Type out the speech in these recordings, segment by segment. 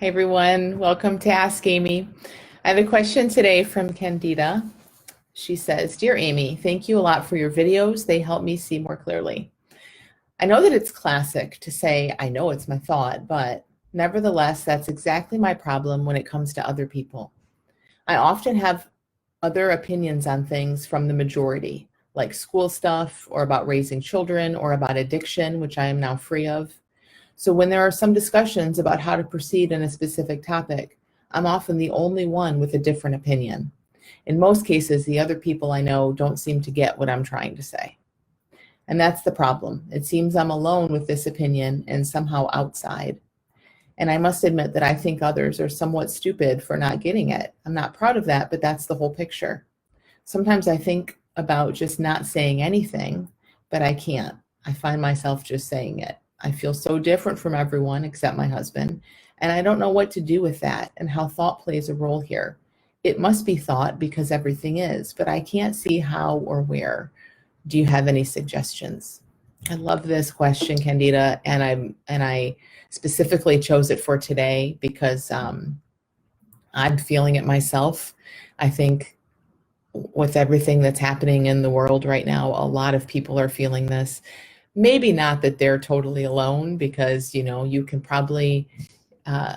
Hey everyone, welcome to Ask Amy. I have a question today from Candida. She says, Dear Amy, thank you a lot for your videos. They help me see more clearly. I know that it's classic to say, I know it's my thought, but nevertheless, that's exactly my problem when it comes to other people. I often have other opinions on things from the majority, like school stuff or about raising children or about addiction, which I am now free of. So when there are some discussions about how to proceed in a specific topic, I'm often the only one with a different opinion. In most cases, the other people I know don't seem to get what I'm trying to say. And that's the problem. It seems I'm alone with this opinion and somehow outside. And I must admit that I think others are somewhat stupid for not getting it. I'm not proud of that, but that's the whole picture. Sometimes I think about just not saying anything, but I can't. I find myself just saying it. I feel so different from everyone except my husband, and I don't know what to do with that and how thought plays a role here. It must be thought because everything is, but I can't see how or where. Do you have any suggestions? I love this question, Candida, and I specifically chose it for today because I'm feeling it myself. I think with everything that's happening in the world right now, a lot of people are feeling this. Maybe not that they're totally alone because, you can probably, uh,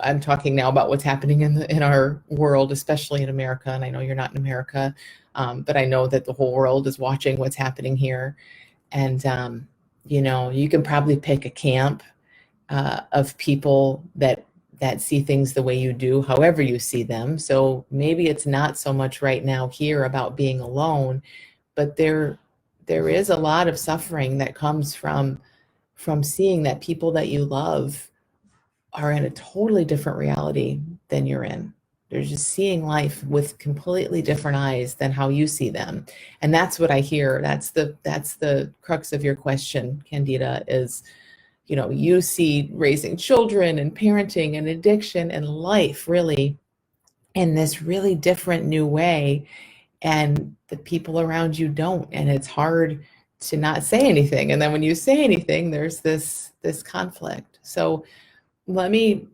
I'm talking now about what's happening in our world, especially in America. And I know you're not in America, but I know that the whole world is watching what's happening here. And, you can probably pick a camp of people that see things the way you do, however you see them. So maybe it's not so much right now here about being alone, but there is a lot of suffering that comes from seeing that people that you love are in a totally different reality than you're in. They're just seeing life with completely different eyes than how you see them. And that's what I hear. That's the crux of your question, Candida, is you see raising children and parenting and addiction and life really in this really different new way, and the people around you don't, and it's hard to not say anything. And then when you say anything, there's this conflict. So let me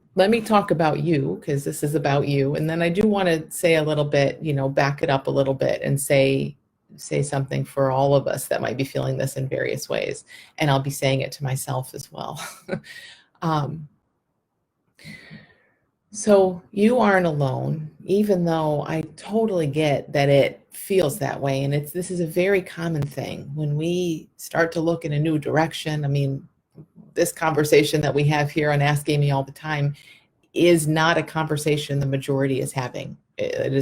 talk about you, because this is about you, and then I do want to say a little bit, back it up a little bit and say something for all of us that might be feeling this in various ways. And I'll be saying it to myself as well. um, so you aren't alone, even though I totally get that it feels that way. And this is a very common thing when we start to look in a new direction. I mean, this conversation that we have here on Ask Amy all the time is not a conversation the majority is having. It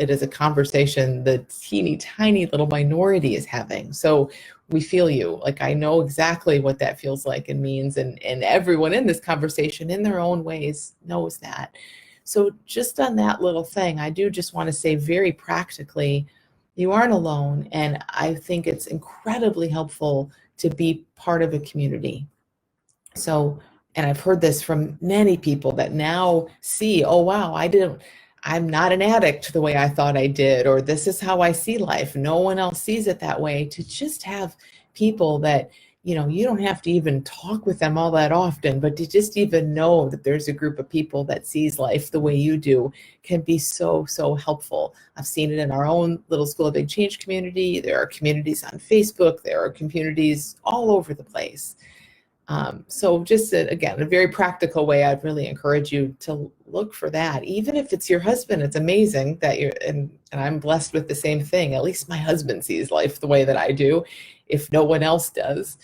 is a conversation the teeny tiny little minority is having. So we feel you. Like, I know exactly what that feels like and means, and everyone in this conversation in their own ways knows that. So just on that little thing, I do just want to say very practically, you aren't alone, and I think it's incredibly helpful to be part of a community. So, and I've heard this from many people that now see, oh, wow, I'm not an addict the way I thought I did, or this is how I see life. No one else sees it that way. To just have people that, you don't have to even talk with them all that often, but to just even know that there's a group of people that sees life the way you do can be so, so helpful. I've seen it in our own little School of Big Change community. There are communities on Facebook. There are communities all over the place. So just again, a very practical way, I'd really encourage you to look for that. Even if it's your husband, it's amazing that and I'm blessed with the same thing. At least my husband sees life the way that I do, if no one else does.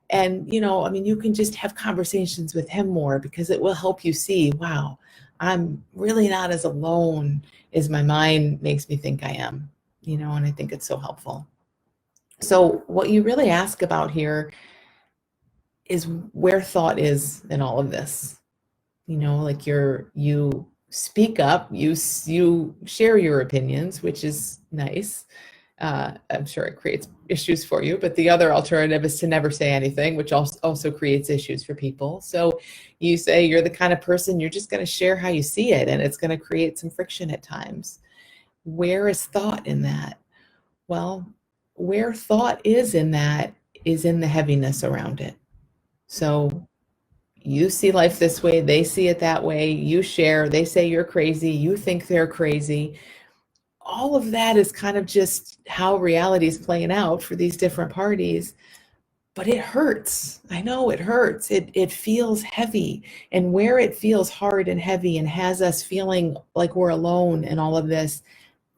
And, I mean, you can just have conversations with him more, because it will help you see, wow, I'm really not as alone as my mind makes me think I am, and I think it's so helpful. So what you really ask about here is where thought is in all of this. Like you speak up, you share your opinions, which is nice. I'm sure it creates issues for you, but the other alternative is to never say anything, which also creates issues for people. So you say you're the kind of person, you're just going to share how you see it, and it's going to create some friction at times. Where is thought in that? Well, where thought is in that is in the heaviness around it. So, You see life this way, they see it that way, you share, they say you're crazy, you think they're crazy. All of that is kind of just how reality is playing out for these different parties. But it hurts. I know it hurts. It feels heavy. And where it feels hard and heavy and has us feeling like we're alone in all of this,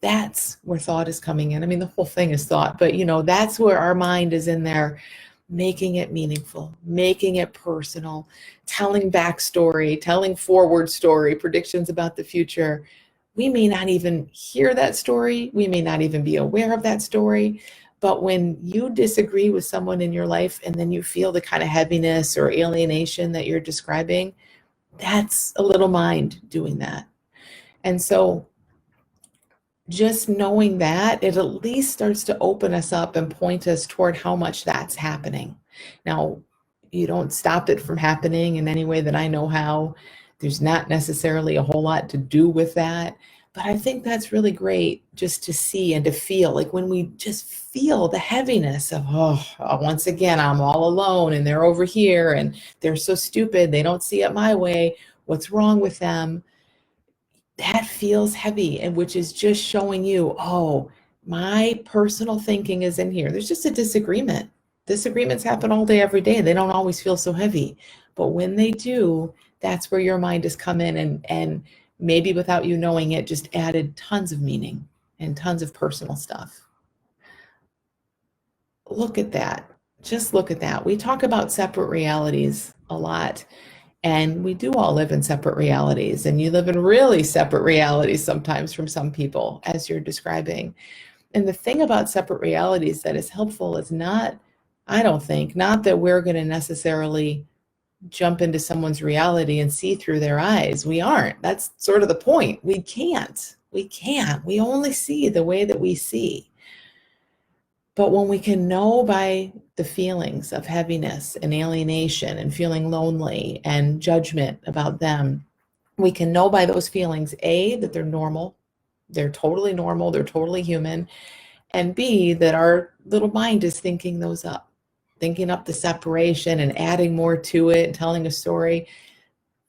that's where thought is coming in. I mean, the whole thing is thought, but that's where our mind is in there, making it meaningful, making it personal, telling backstory, telling forward story, predictions about the future. We may not even hear that story. We may not even be aware of that story. But when you disagree with someone in your life and then you feel the kind of heaviness or alienation that you're describing, that's a little mind doing that. And so just knowing that, it at least starts to open us up and point us toward how much that's happening. Now, you don't stop it from happening in any way that I know how. There's not necessarily a whole lot to do with that. But I think that's really great just to see and to feel, like when we just feel the heaviness of, once again, I'm all alone and they're over here and they're so stupid. They don't see it my way. What's wrong with them? That feels heavy, and which is just showing you, my personal thinking is in here. There's just a disagreement. Disagreements happen all day, every day. They don't always feel so heavy. But when they do, that's where your mind has come in and maybe without you knowing it, just added tons of meaning and tons of personal stuff. Look at that. Just look at that. We talk about separate realities a lot. And we do all live in separate realities, and you live in really separate realities sometimes from some people, as you're describing. And the thing about separate realities that is helpful is not, I don't think, not that we're going to necessarily jump into someone's reality and see through their eyes. We aren't. That's sort of the point. We can't. We can't. We only see the way that we see. But when we can know by the feelings of heaviness and alienation and feeling lonely and judgment about them, we can know by those feelings, A, that they're normal, they're totally normal, they're totally human, and B, that our little mind is thinking those up, thinking up the separation and adding more to it, telling a story.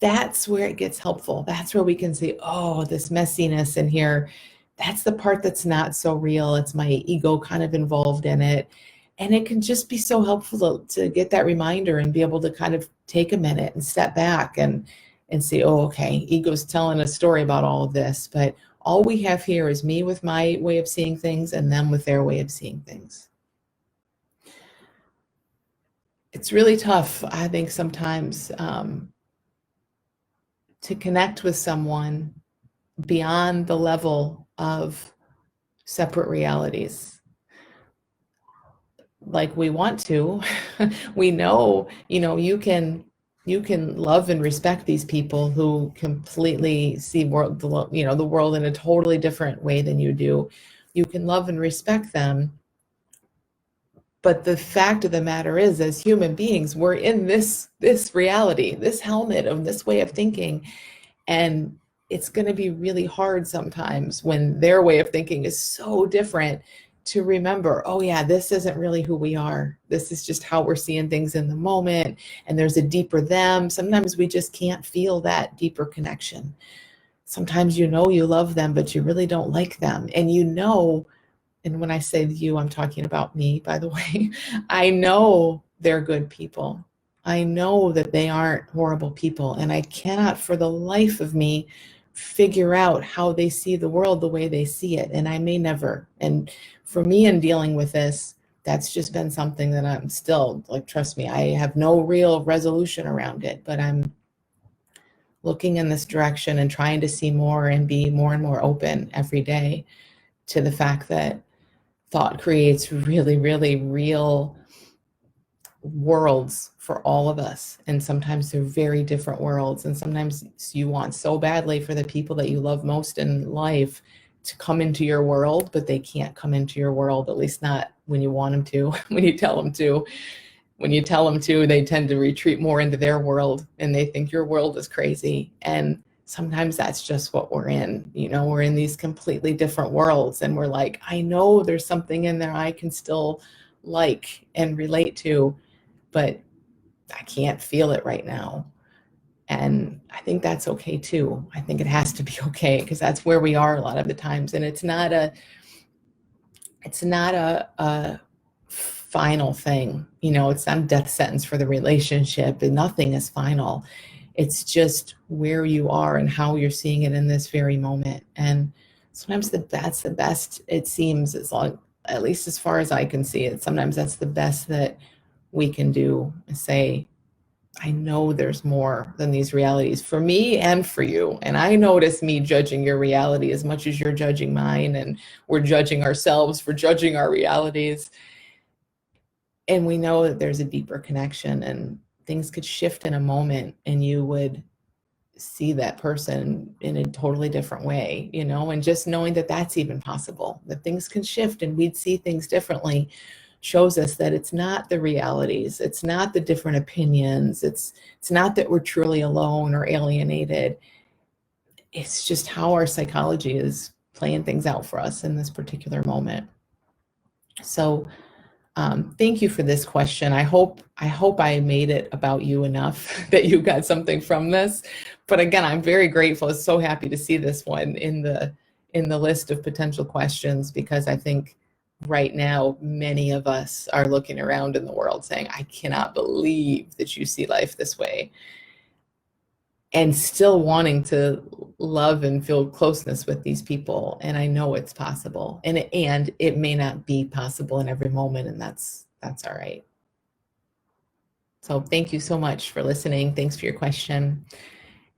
That's where it gets helpful. That's where we can see, this messiness in here. That's the part that's not so real. It's my ego kind of involved in it. And it can just be so helpful to get that reminder and be able to kind of take a minute and step back and say, okay, ego's telling a story about all of this, but all we have here is me with my way of seeing things and them with their way of seeing things. It's really tough, I think, sometimes to connect with someone beyond the level of separate realities like we want to. We know, you can love and respect these people who completely see the world in a totally different way than you do. You can love and respect them. But the fact of the matter is, as human beings, we're in this reality, this helmet of this way of thinking. And it's going to be really hard sometimes when their way of thinking is so different to remember, this isn't really who we are. This is just how we're seeing things in the moment. And there's a deeper them. Sometimes we just can't feel that deeper connection. Sometimes you love them, but you really don't like them. And and when I say you, I'm talking about me, by the way, I know they're good people. I know that they aren't horrible people, and I cannot for the life of me figure out how they see the world the way they see it, and I may never. And for me in dealing with this, that's just been something that I'm still, trust me, I have no real resolution around it, but I'm looking in this direction and trying to see more and be more and more open every day to the fact that thought creates really, really real worlds for all of us. And sometimes they're very different worlds. And sometimes you want so badly for the people that you love most in life to come into your world, but they can't come into your world, at least not when you want them to, when you tell them to. When you tell them to, they tend to retreat more into their world and they think your world is crazy. And sometimes that's just what we're in. We're in these completely different worlds, and we're like, I know there's something in there I can still like and relate to, but I can't feel it right now. And I think that's okay too. I think it has to be okay because that's where we are a lot of the times. And it's not a final thing. It's not a death sentence for the relationship, and nothing is final. It's just where you are and how you're seeing it in this very moment. And sometimes that's the best, it seems, at least as far as I can see it, sometimes that's the best that we can do, is say, I know there's more than these realities for me and for you. And I notice me judging your reality as much as you're judging mine, and we're judging ourselves for judging our realities. And we know that there's a deeper connection, and things could shift in a moment, and you would see that person in a totally different way, and just knowing that that's even possible, that things can shift and we'd see things differently, shows us that it's not the realities, it's not the different opinions, it's not that we're truly alone or alienated. It's just how our psychology is playing things out for us in this particular moment. So thank you for this question. I hope I made it about you enough that you got something from this. But again, I'm very grateful. So happy to see this one in the list of potential questions, because I think right now many of us are looking around in the world saying, I cannot believe that you see life this way, and still wanting to love and feel closeness with these people. And I know it's possible, and it may not be possible in every moment, and that's all right. So thank you so much for listening. Thanks for your question.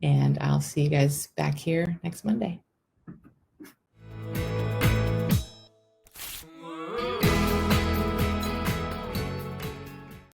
And I'll see you guys back here next Monday.